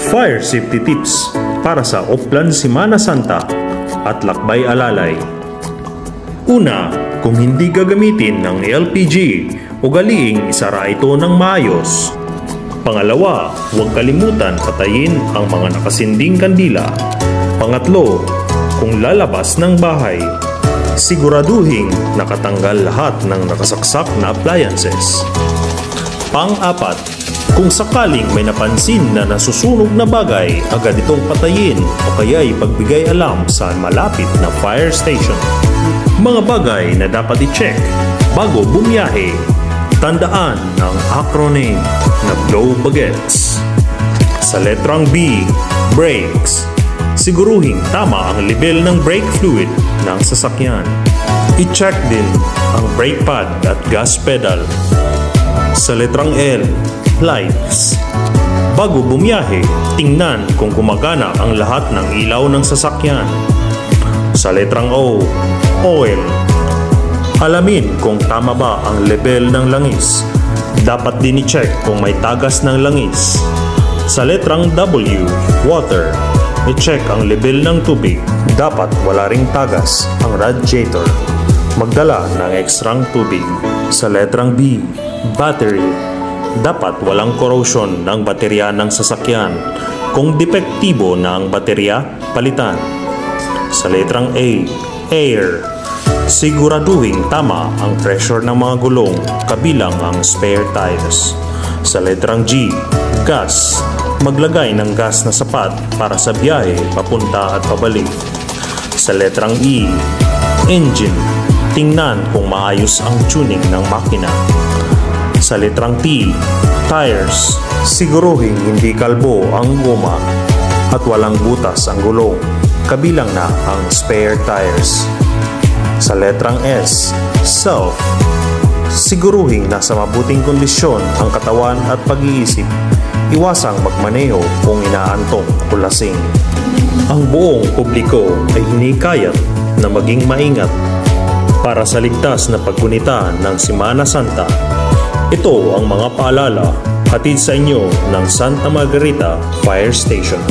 Fire safety tips para sa Oplan Semana Santa at lakbay alalay. Una, kung hindi gagamitin ng LPG, ugaliing isara ito ng maayos. Pangalawa, huwag kalimutan patayin ang mga nakasinding kandila. Pangatlo, kung lalabas ng bahay, siguraduhing nakatanggal lahat ng nakasaksak na appliances. Pang-apat, kung sakaling may napansin na nasusunog na bagay, agad itong patayin o kaya ipagbigay alam sa malapit na fire station. Mga bagay na dapat i-check bago bumiyahe. Tandaan ang acronym na blow bagets. Sa letrang B, brakes. Siguruhing tama ang level ng brake fluid ng sasakyan. I-check din ang brake pad at gas pedal. Sa letrang L, lights. Bago bumiyahe, tingnan kung gumagana ang lahat ng ilaw ng sasakyan. Sa letrang O, oil. Alamin kung tama ba ang level ng langis. Dapat din i-check kung may tagas ng langis. Sa letrang W, water. I-check ang level ng tubig. Dapat wala ring tagas ang radiator. Magdala ng ekstrang tubig. Sa letrang B, battery. Dapat walang corrosion ng baterya ng sasakyan. Kung depektibo na ang baterya, palitan. Sa letrang A, air. Siguraduhin tama ang pressure ng mga gulong, kabilang ang spare tires. Sa letrang G, gas. Maglagay ng gas na sapat para sa biyahe papunta at pabalik. Sa letrang E, engine. Tingnan kung maayos ang tuning ng makina. Sa letrang T, tires. Siguruhin hindi kalbo ang goma at walang butas ang gulong, kabilang na ang spare tires. Sa letrang S, self. Siguruhin nasa mabuting kondisyon ang katawan at pag-iisip. Iwasang magmaneho kung inaantok o lasing. Ang buong publiko ay hinikayat na maging maingat para sa ligtas na paggunita ng Semana Santa. Ito ang mga paalala hatid sa inyo ng Santa Margarita Fire Station.